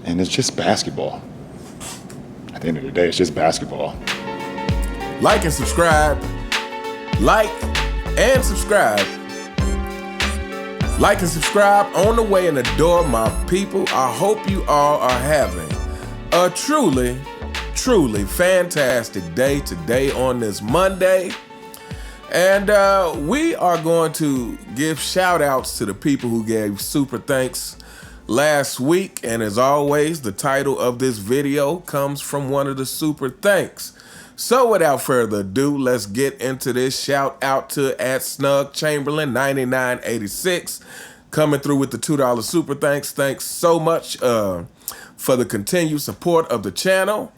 And it's just basketball. At the end of the day, it's just basketball. Like and subscribe. Like and subscribe. Like and subscribe on the way in the door, my people. I hope you all are having a truly, truly fantastic day today on this Monday. And we are going to give shout outs to the people who gave super thanks last week. And as always, the title of this video comes from one of the super thanks. So without further ado, let's get into this. Shout out to @SnugChamberlain9986 coming through with the $2 super thanks. Thanks so much for the continued support of the channel.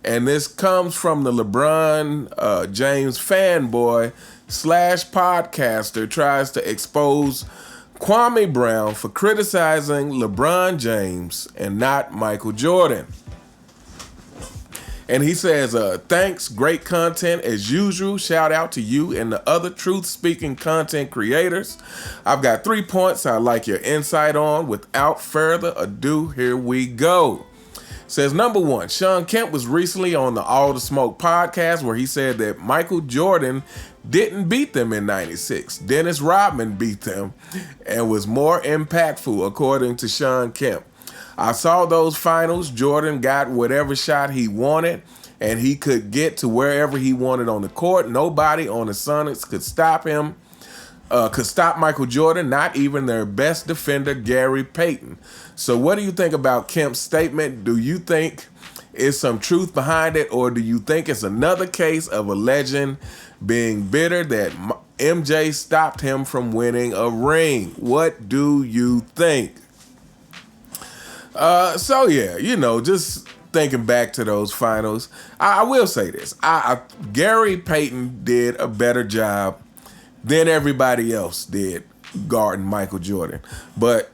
And this comes from the LeBron James fanboy / podcaster tries to expose Kwame Brown for criticizing LeBron James and not Michael Jordan. And he says, thanks, great content as usual. Shout out to you and the other truth-speaking content creators. I've got 3 points I'd like your insight on. Without further ado, here we go. Says, number one, Sean Kemp was recently on the All the Smoke podcast where he said that Michael Jordan didn't beat them in 96. Dennis Rodman beat them and was more impactful, according to Sean Kemp. I saw those finals. Jordan got whatever shot he wanted, and he could get to wherever he wanted on the court. Nobody on the Sonics could stop him. Could stop Michael Jordan, not even their best defender, Gary Payton. So what do you think about Kemp's statement? Do you think is some truth behind it, or do you think it's another case of a legend being bitter that MJ stopped him from winning a ring? What do you think? So yeah, just thinking back to those finals, I will say this. Gary Payton did a better job than everybody else did guarding Michael Jordan. But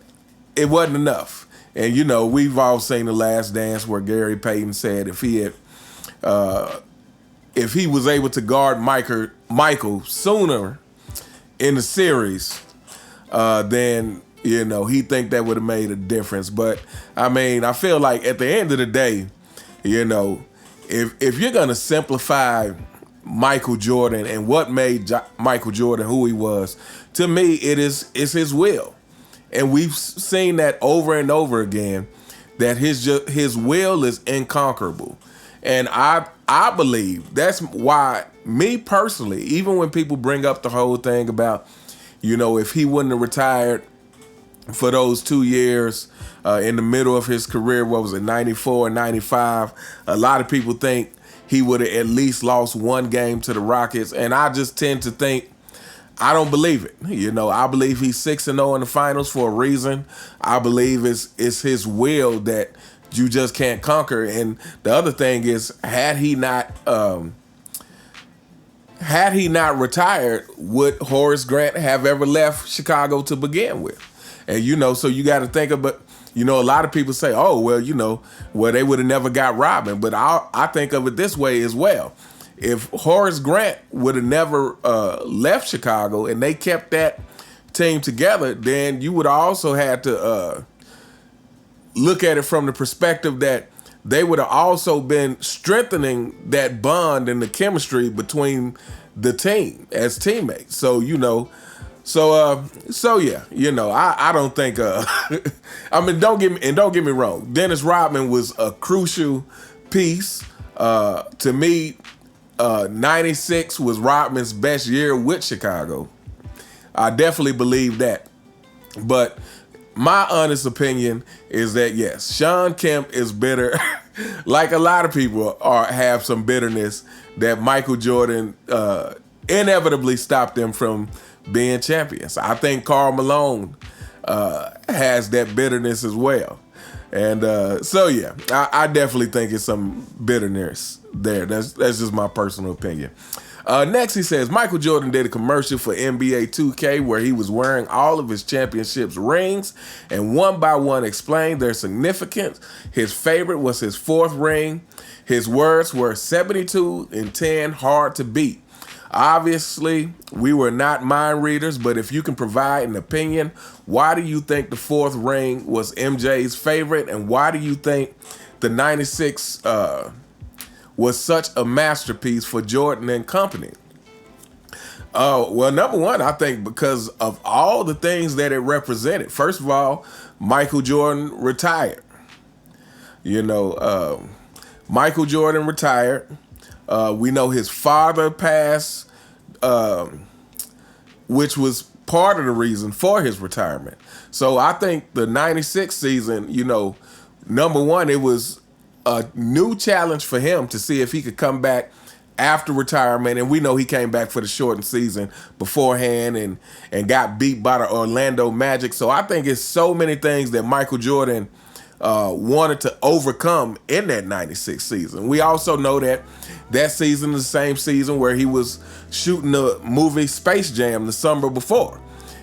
it wasn't enough. And, we've all seen The Last Dance where Gary Payton said if he was able to guard Michael sooner in the series, then, he think that would have made a difference. But, I feel like at the end of the day, if you're going to simplify Michael Jordan and what made Michael Jordan who he was, to me, it's his will. And we've seen that over and over again, that his will is inconquerable. And I believe that's why, me personally, even when people bring up the whole thing about, if he wouldn't have retired for those 2 years in the middle of his career, 94 and 95, a lot of people think he would have at least lost one game to the Rockets. And I just tend to think, I don't believe it. I believe he's 6-0 in the finals for a reason. I believe it's his will that you just can't conquer. And the other thing is, had he not retired, would Horace Grant have ever left Chicago to begin with? And, so you got to think about, a lot of people say, oh, well, they would have never got Rodman. But I think of it this way as well. If Horace Grant would have never left Chicago and they kept that team together, then you would also have to look at it from the perspective that they would have also been strengthening that bond and the chemistry between the team as teammates. So, yeah, I don't think, don't get me wrong. Dennis Rodman was a crucial piece. To me, 96 was Rodman's best year with Chicago. I definitely believe that. But my honest opinion is that, yes, Sean Kemp is bitter. Like a lot of people have some bitterness that Michael Jordan inevitably stopped them from being champions. I think Karl Malone has that bitterness as well. And yeah, I definitely think it's some bitterness there. That's just my personal opinion. Next, he says, Michael Jordan did a commercial for NBA 2K where he was wearing all of his championships rings and one by one explained their significance. His favorite was his fourth ring. His words were 72 and 10, hard to beat. Obviously, we were not mind readers, but if you can provide an opinion, why do you think the fourth ring was MJ's favorite, and why do you think the 96 was such a masterpiece for Jordan and company? Well, number one, I think because of all the things that it represented. First of all, Michael Jordan retired. Michael Jordan retired. We know his father passed, which was part of the reason for his retirement. So I think the 96 season, number one, it was a new challenge for him to see if he could come back after retirement. And we know he came back for the shortened season beforehand and got beat by the Orlando Magic. So I think it's so many things that Michael Jordan wanted to overcome in that 96 season. We also know that season is the same season where he was shooting the movie Space Jam the summer before.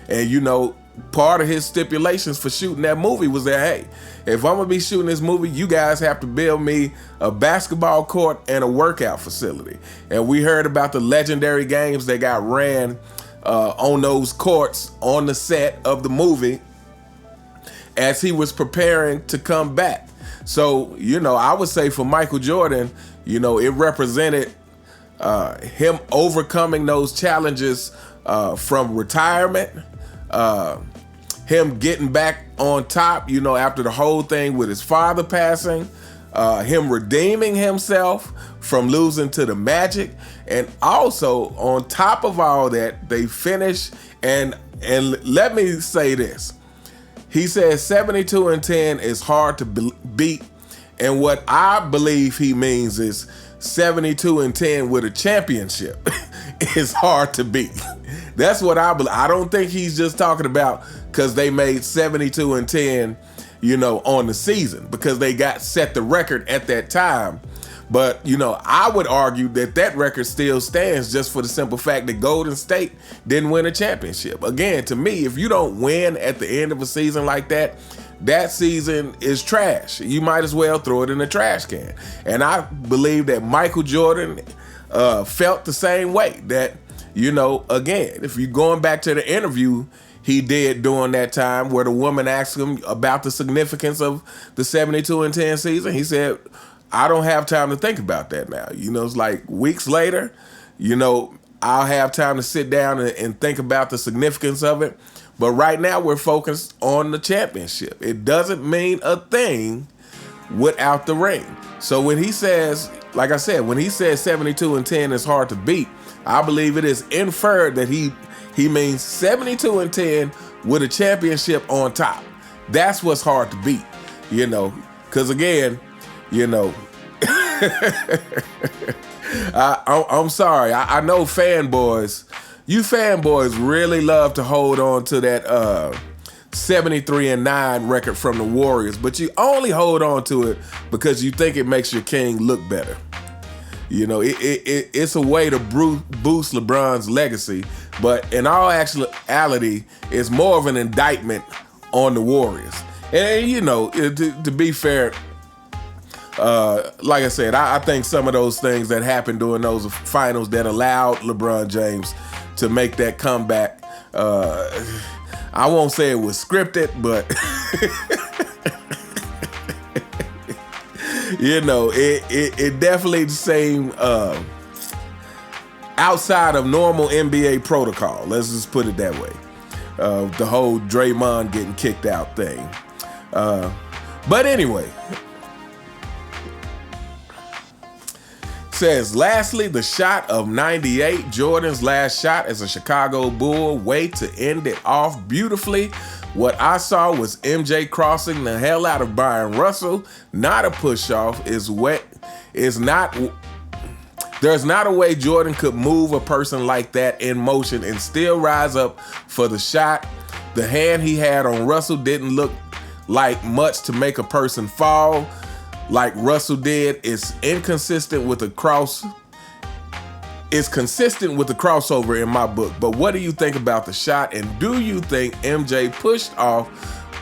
And part of his stipulations for shooting that movie was that, hey, if I'm gonna be shooting this movie, you guys have to build me a basketball court and a workout facility. And we heard about the legendary games that got ran on those courts on the set of the movie as he was preparing to come back. So, I would say for Michael Jordan, it represented him overcoming those challenges from retirement, him getting back on top, after the whole thing with his father passing, him redeeming himself from losing to the Magic. And also, on top of all that, they finished, and let me say this. He says 72-10 is hard to beat, and what I believe he means is 72-10 with a championship is hard to beat. That's what I believe. I don't think he's just talking about because they made 72-10, on the season, because they set the record at that time. But, I would argue that record still stands just for the simple fact that Golden State didn't win a championship. Again, to me, if you don't win at the end of a season like that, that season is trash. You might as well throw it in the trash can. And I believe that Michael Jordan felt the same way. That, again, if you're going back to the interview he did during that time where the woman asked him about the significance of the 72-10 season, he said, I don't have time to think about that now. It's like weeks later, I'll have time to sit down and think about the significance of it. But right now we're focused on the championship. It doesn't mean a thing without the ring. So when he says, like I said, when he says 72-10 is hard to beat, I believe it is inferred that he means 72-10 with a championship on top. That's what's hard to beat, because again, I'm sorry. I know fanboys. You fanboys really love to hold on to that 73-9 record from the Warriors, but you only hold on to it because you think it makes your king look better. It's a way to boost LeBron's legacy, but in all actuality, it's more of an indictment on the Warriors. And to be fair, like I said, I think some of those things that happened during those finals that allowed LeBron James to make that comeback, I won't say it was scripted, but it definitely seemed outside of normal NBA protocol. Let's just put it that way. The whole Draymond getting kicked out thing. But anyway. Says, lastly, the shot of 98, Jordan's last shot as a Chicago Bull, way to end it off beautifully. What I saw was MJ crossing the hell out of Byron Russell, not a push-off. There's not a way Jordan could move a person like that in motion and still rise up for the shot. The hand he had on Russell didn't look like much to make a person fall like Russell did. It's inconsistent with the cross. It's consistent with the crossover in my book. But what do you think about the shot? And do you think MJ pushed off,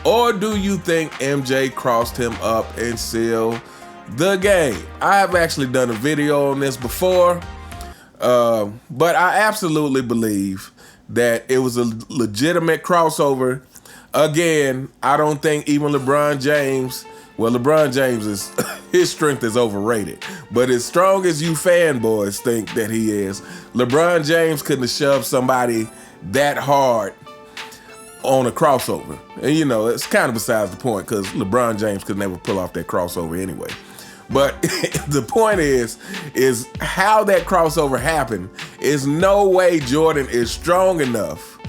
or do you think MJ crossed him up and sealed the game? I have actually done a video on this before. But I absolutely believe that it was a legitimate crossover. Again, I don't think even LeBron James, well, LeBron James is, his strength is overrated. But as strong as you fanboys think that he is, LeBron James couldn't have shoved somebody that hard on a crossover. And it's kind of besides the point because LeBron James could never pull off that crossover anyway. But the point is how that crossover happened is no way Jordan is strong enough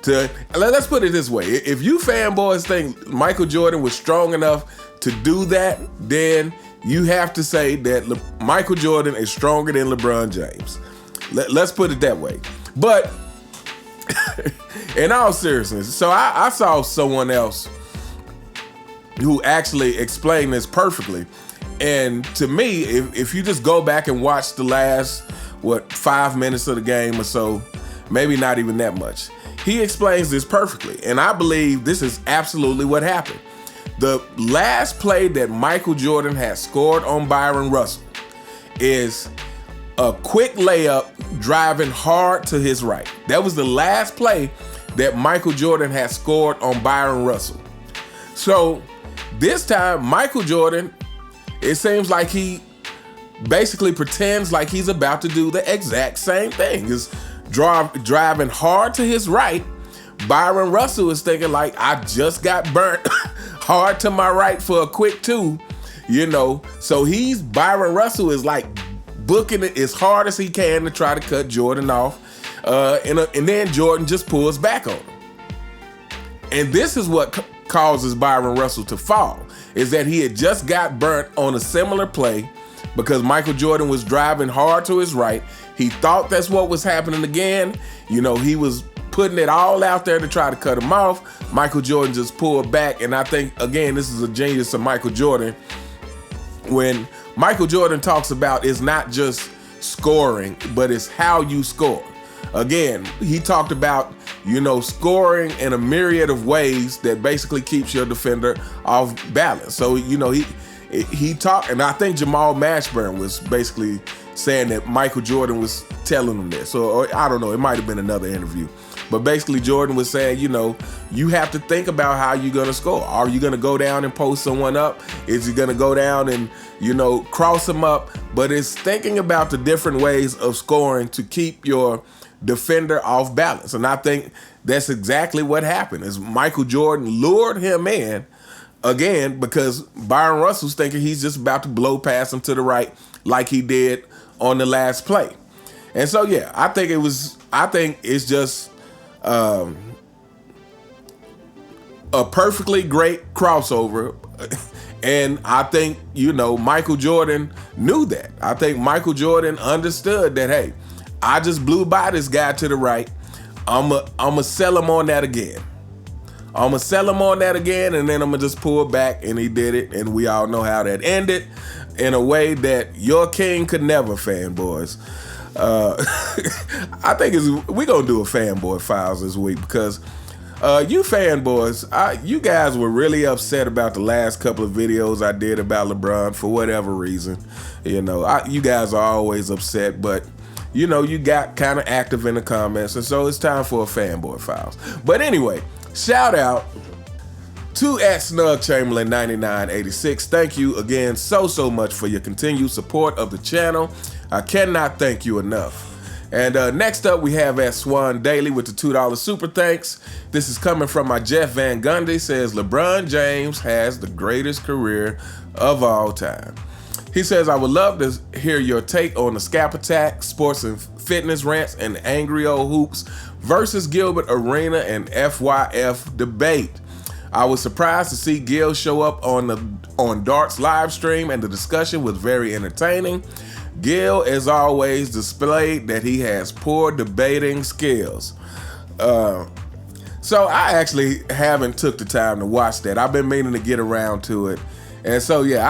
to, let's put it this way. If you fanboys think Michael Jordan was strong enough to do that, then you have to say that Michael Jordan is stronger than LeBron James. Let's put it that way. But in all seriousness, so I saw someone else who actually explained this perfectly. And to me, if you just go back and watch the last, 5 minutes of the game or so, maybe not even that much, he explains this perfectly. And I believe this is absolutely what happened. The last play that Michael Jordan had scored on Byron Russell is a quick layup driving hard to his right. That was the last play that Michael Jordan had scored on Byron Russell. So this time, Michael Jordan, it seems like he basically pretends like he's about to do the exact same thing. Is driving hard to his right. Byron Russell is thinking like, I just got burnt hard to my right for a quick two, So Byron Russell is like booking it as hard as he can to try to cut Jordan off. And then Jordan just pulls back on him. And this is what causes Byron Russell to fall, is that he had just got burnt on a similar play because Michael Jordan was driving hard to his right. He thought that's what was happening again. He was putting it all out there to try to cut him off. Michael Jordan just pulled back. And I think, again, this is a genius of Michael Jordan. When Michael Jordan talks about it's not just scoring, but it's how you score. Again, he talked about, scoring in a myriad of ways that basically keeps your defender off balance. So, he talked, and I think Jamal Mashburn was basically saying that Michael Jordan was telling him this. Or I don't know, it might have been another interview. But basically Jordan was saying, you have to think about how you're going to score. Are you going to go down and post someone up? Is he going to go down and, cross him up? But it's thinking about the different ways of scoring to keep your defender off balance. And I think that's exactly what happened, is Michael Jordan lured him in again because Byron Russell's thinking he's just about to blow past him to the right like he did on the last play. And so, yeah, I think it's just a perfectly great crossover. And I think, Michael Jordan knew that. I think Michael Jordan understood that, hey, I just blew by this guy to the right. I'm going to sell him on that again. I'm going to sell him on that again, and then I'm going to just pull back, and he did it, and we all know how that ended in a way that your king could never, fanboys. I think we're going to do a fanboy files this week because you fanboys, you guys were really upset about the last couple of videos I did about LeBron for whatever reason. You guys are always upset, but you got kind of active in the comments, and so it's time for a fanboy files. But anyway, shout out to @SnugChamberlain9986. Thank you again so much for your continued support of the channel. I cannot thank you enough. And next up, we have @Swan Daily with the $2 super thanks. This is coming from my Jeff Van Gundy. Says LeBron James has the greatest career of all time. He says, I would love to hear your take on the Scap Attack, sports and fitness rants, and angry old hoops versus Gilbert Arena and FYF debate. I was surprised to see Gil show up on Dart's live stream, and the discussion was very entertaining. Gil, as always, displayed that he has poor debating skills. So I actually haven't took the time to watch that. I've been meaning to get around to it. And so, yeah,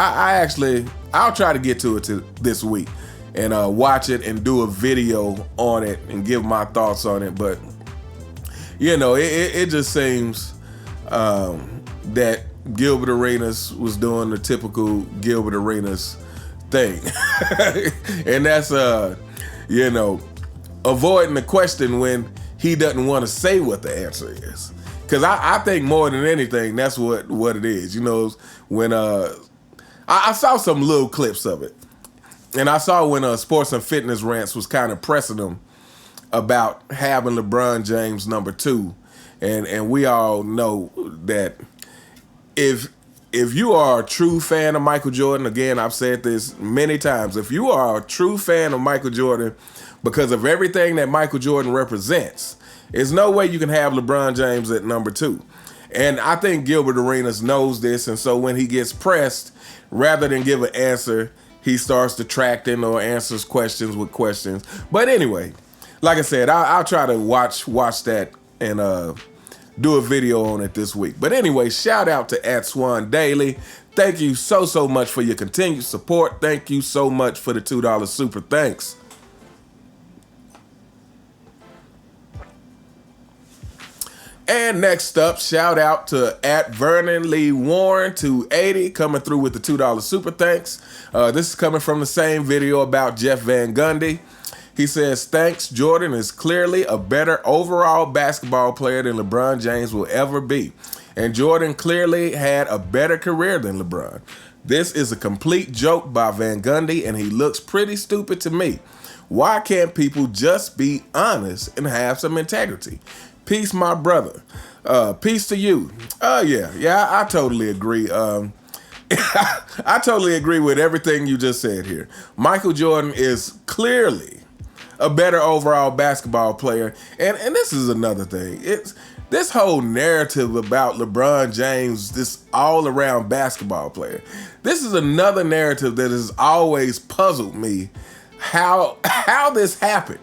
I'll try to get to it this week and watch it and do a video on it and give my thoughts on it. But, it just seems that Gilbert Arenas was doing the typical Gilbert Arenas thing. And that's, avoiding the question when he doesn't want to say what the answer is. Because I think more than anything, that's what it is. You know, when I saw some little clips of it. And I saw when Sports and Fitness Rants was kind of pressing him about having LeBron James number 2. And we all know that if you are a true fan of Michael Jordan, again, I've said this many times, if you are a true fan of Michael Jordan because of everything that Michael Jordan represents, there's no way you can have LeBron James at number 2. And I think Gilbert Arenas knows this, and so when he gets pressed, rather than give an answer, he starts detracting or answers questions with questions. But anyway, like I said, I'll try to watch that and do a video on it this week. But anyway, shout out to @SwanDaily. Thank you so much for your continued support. Thank you so much for the $2 super thanks. And next up, shout out to @VernonLeeWarren 280 coming through with the $2 super thanks. This is coming from the same video about Jeff Van Gundy. He says, thanks, Jordan is clearly a better overall basketball player than LeBron James will ever be. And Jordan clearly had a better career than LeBron. This is a complete joke by Van Gundy, and he looks pretty stupid to me. Why can't people just be honest and have some integrity? Peace, my brother. Peace to you. Yeah, I totally agree. I totally agree with everything you just said here. Michael Jordan is clearly a better overall basketball player. And this is another thing. It's this whole narrative about LeBron James, this all-around basketball player. This is another narrative that has always puzzled me how this happened.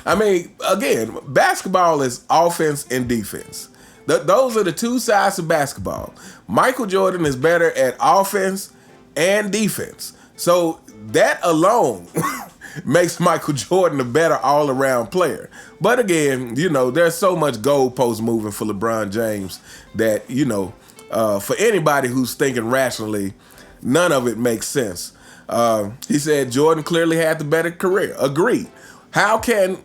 I mean, again, basketball is offense and defense. Those are the two sides of basketball. Michael Jordan is better at offense and defense. So that alone makes Michael Jordan a better all-around player. But again, you know, there's so much goalpost moving for LeBron James that, you know, for anybody who's thinking rationally, none of it makes sense. He said Jordan clearly had the better career. Agreed. How can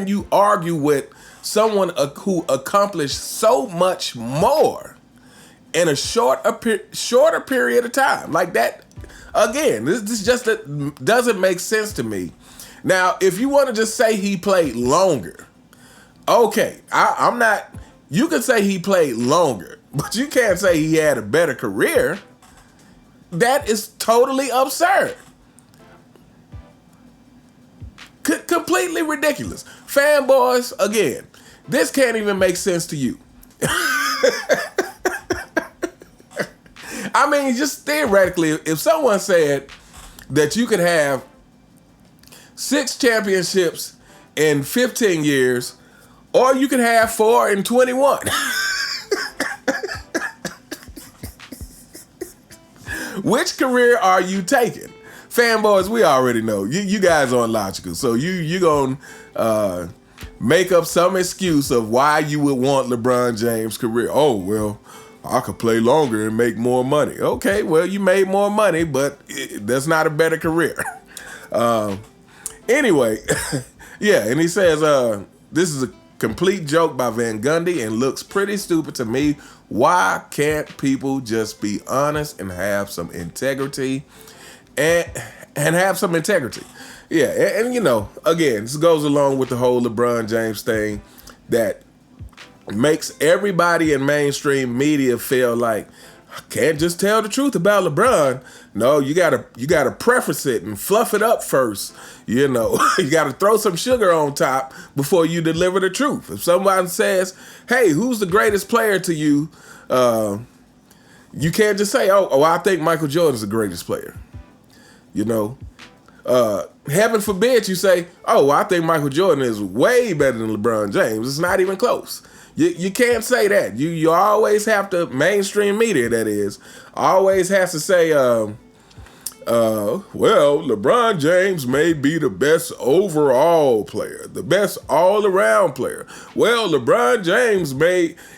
you argue with someone who accomplished so much more in a shorter period of time like that? Again, this just doesn't make sense to me. Now, if you want to just say he played longer, okay, I'm not. You can say he played longer, but you can't say he had a better career. That is totally absurd. Completely ridiculous. Fanboys, again, this can't even make sense to you. I mean, just theoretically, if someone said that you could have 6 championships in 15 years, or you could have 4 in 21. Which career are you taking? Fanboys, we already know. You guys aren't logical. So you gonna make up some excuse of why you would want LeBron James' career. Oh, well, I could play longer and make more money. Okay, well, you made more money, but that's not a better career. Anyway, yeah, and he says, this is a complete joke by Van Gundy and looks pretty stupid to me. Why can't people just be honest and have some integrity? And have some integrity. Yeah, and you know, again, this goes along with the whole LeBron James thing that makes everybody in mainstream media feel like, I can't just tell the truth about LeBron. No, you gotta preface it and fluff it up first. You know, you gotta throw some sugar on top before you deliver the truth. If someone says, hey, who's the greatest player to you? You can't just say, oh, I think Michael Jordan's the greatest player. You know, heaven forbid you say, oh, I think Michael Jordan is way better than LeBron James. It's not even close. You can't say that. You always have to, mainstream media that is, always has to say, well, LeBron James may be the best overall player, the best all-around player. Well, LeBron James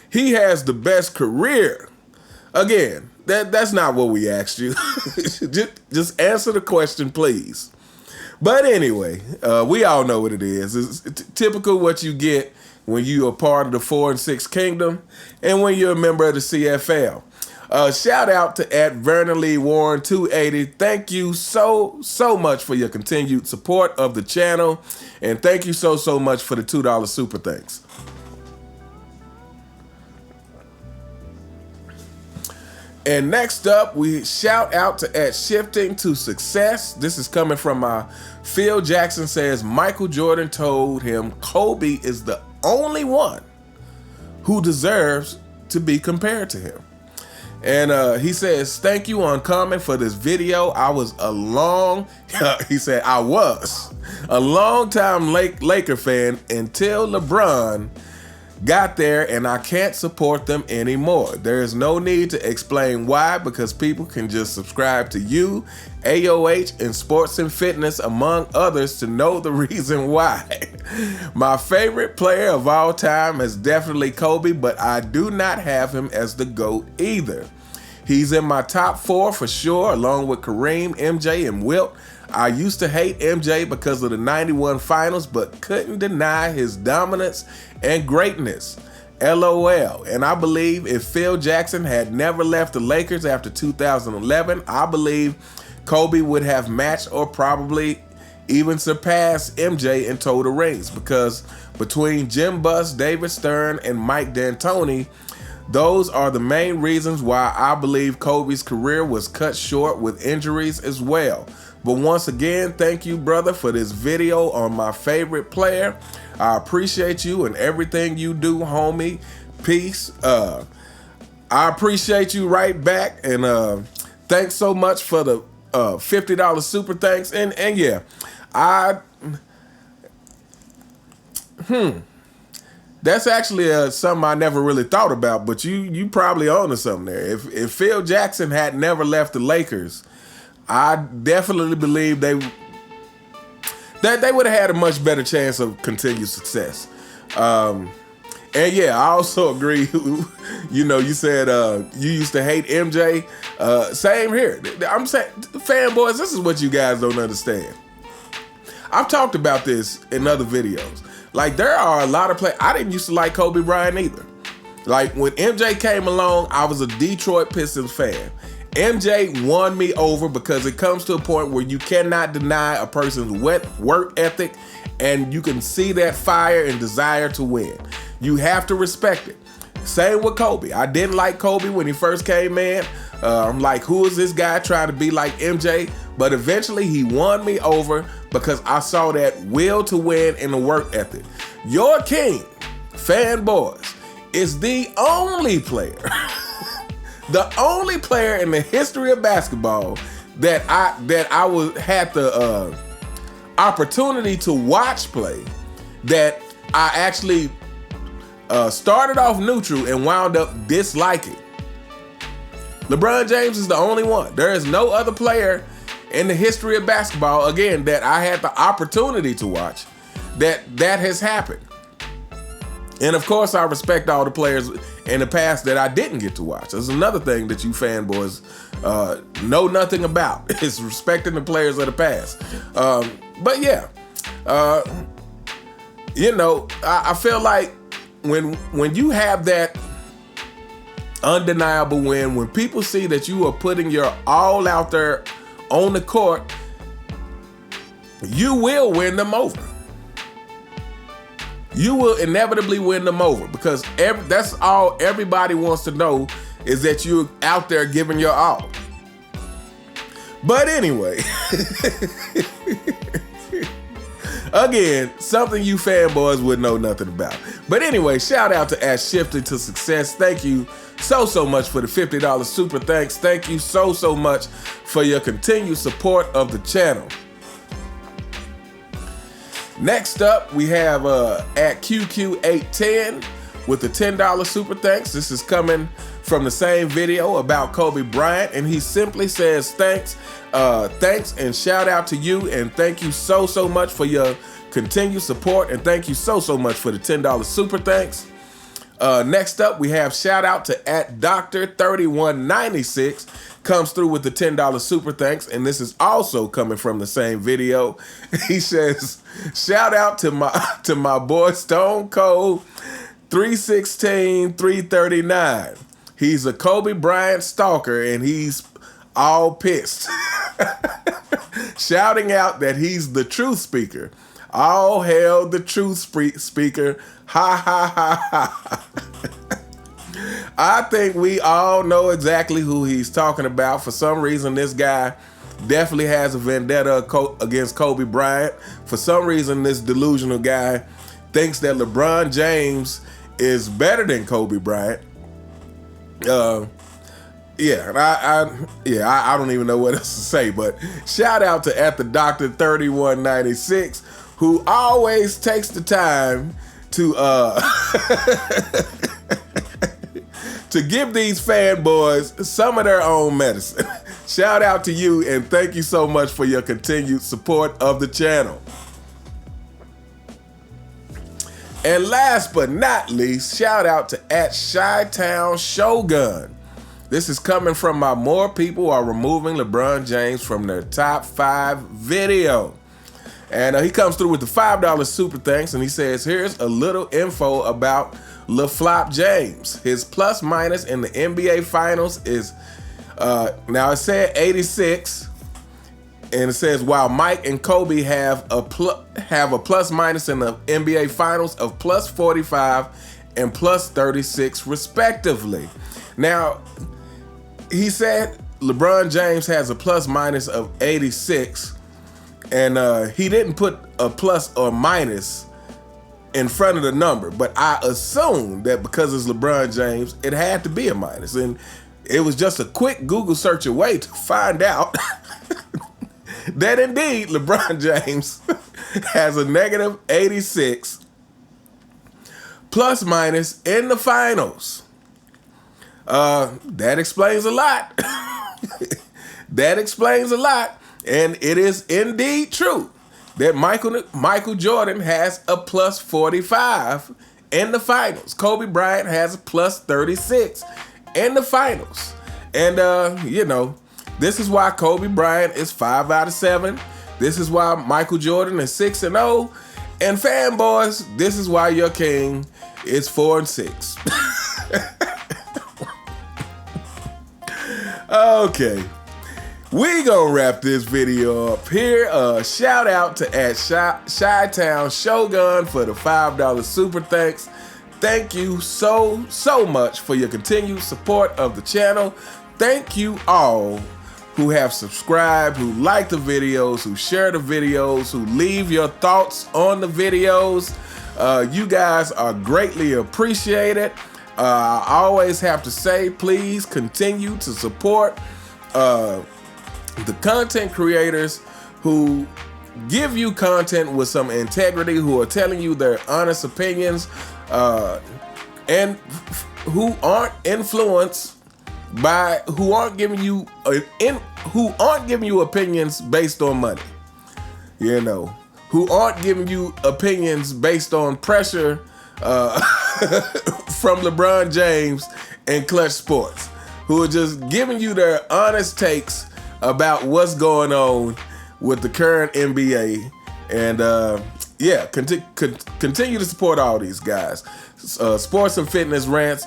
he has the best career. Again, that's not what we asked you. just answer the question, please. But anyway, we all know what it is. It's typical what you get when you are part of the 4 and 6 Kingdom and when you're a member of the CFL. Shout out to @VernallyWarren 280. Thank you so much for your continued support of the channel. And thank you so much for the $2 super thanks. And next up, we shout out to @Shifting to Success. This is coming from Phil Jackson says, Michael Jordan told him Kobe is the only one who deserves to be compared to him. And he says, thank you Uncommon for this video. I was a long time Laker fan until LeBron got there, and I can't support them anymore. There is no need to explain why, because people can just subscribe to you, AOH, and Sports and Fitness, among others, to know the reason why. My favorite player of all time is definitely Kobe, but I do not have him as the GOAT either. He's in my top 4 for sure, along with Kareem, MJ, and Wilt. I used to hate MJ because of the 91 finals, but couldn't deny his dominance and greatness. LOL. And I believe if Phil Jackson had never left the Lakers after 2011, I believe Kobe would have matched or probably even surpassed MJ in total rings, because between Jim Buss, David Stern, and Mike D'Antoni, those are the main reasons why I believe Kobe's career was cut short with injuries as well. But once again, thank you, brother, for this video on my favorite player. I appreciate you and everything you do, homie. Peace. I appreciate you right back. And thanks so much for the $50 super thanks. And yeah, that's actually something I never really thought about, but you probably own to something there. If Phil Jackson had never left the Lakers, I definitely believe they would have had a much better chance of continued success. And yeah, I also agree. You said you used to hate MJ. Same here. I'm saying, fanboys, this is what you guys don't understand. I've talked about this in other videos. Like, there are a lot of players. I didn't used to like Kobe Bryant either. Like, when MJ came along, I was a Detroit Pistons fan. MJ won me over because it comes to a point where you cannot deny a person's work ethic, and you can see that fire and desire to win. You have to respect it. Same with Kobe. I didn't like Kobe when he first came in. I'm like, who is this guy trying to be like MJ? But eventually he won me over because I saw that will to win and the work ethic. Your king, fanboys, is the only player the only player in the history of basketball that I had the opportunity to watch play, that I actually started off neutral and wound up disliking. LeBron James is the only one. There is no other player in the history of basketball, again, that I had the opportunity to watch that has happened. And of course, I respect all the players in the past that I didn't get to watch. There's another thing that you fanboys know nothing about, is respecting the players of the past. But yeah, I feel like when you have that undeniable win, when people see that you are putting your all out there on the court, you will win them over. You will inevitably win them over, because that's all everybody wants to know, is that you're out there giving your all. But anyway, again, something you fanboys would know nothing about. But anyway, shout out to Shifting to Success. Thank you so much for the $50 super thanks. Thank you so much for your continued support of the channel. Next up, we have @QQ810 with the $10 super thanks. This is coming from the same video about Kobe Bryant, and he simply says thanks and shout out to you, and thank you so much for your continued support, and thank you so much for the $10 super thanks. Next up, we have shout out to @Dr3196. comes through with the $10 super thanks, and this is also coming from the same video. He says, shout out to my boy Stone Cold 316 339. He's a Kobe Bryant stalker and he's all pissed. Shouting out that he's the truth speaker. All hail the truth speaker. Ha ha ha ha. I think we all know exactly who he's talking about. For some reason, this guy definitely has a vendetta against Kobe Bryant. For some reason, this delusional guy thinks that LeBron James is better than Kobe Bryant. I don't even know what else to say, but shout out to @the_Doctor3196, who always takes the time to to give these fanboys some of their own medicine. Shout out to you, and thank you so much for your continued support of the channel. And last but not least, shout out to @Chi-Town Shogun. This is coming from my More People Are Removing LeBron James from Their Top 5 video. And he comes through with the $5 super thanks, and he says, here's a little info about LeFlop James. His plus minus in the NBA Finals is, now it said 86, and it says, while Mike and Kobe have a plus minus in the NBA Finals of plus 45 and plus 36 respectively. Now, he said LeBron James has a plus minus of 86, and he didn't put a plus or minus in front of the number, but I assumed that because it's LeBron James, it had to be a minus. And it was just a quick Google search away to find out that indeed LeBron James has a negative 86 plus minus in the finals. That explains a lot. That explains a lot. And it is indeed true that Michael Jordan has a plus 45 in the finals. Kobe Bryant has a plus 36 in the finals. And, this is why Kobe Bryant is 5 out of 7. This is why Michael Jordan is 6-0. And fanboys, this is why your king is 4-6. Okay. We gonna wrap this video up here. Shout out to @Chi-Town Shogun for the $5 super thanks. Thank you so much for your continued support of the channel. Thank you all who have subscribed, who like the videos, who share the videos, who leave your thoughts on the videos. You guys are greatly appreciated. I always have to say, please continue to support the content creators who give you content with some integrity, who are telling you their honest opinions, and who aren't influenced by, who aren't giving you opinions based on money, who aren't giving you opinions based on pressure from LeBron James and Clutch Sports, who are just giving you their honest takes about what's going on with the current NBA. And continue to support all these guys. Sports and Fitness Rants,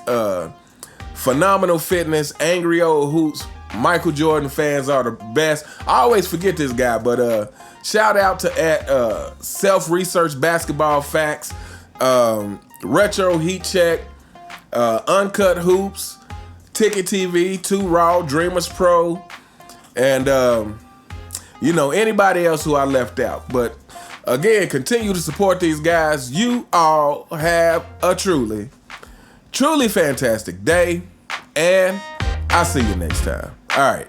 Phenomenal Fitness, Angry Old Hoops, Michael Jordan fans are the best. I always forget this guy, but shout out to Self-Research Basketball Facts, Retro Heat Check, Uncut Hoops, Ticket TV, 2 Raw, Dreamers Pro, and anybody else who I left out. But again, continue to support these guys. You all have a truly fantastic day, and I'll see you next time. All right.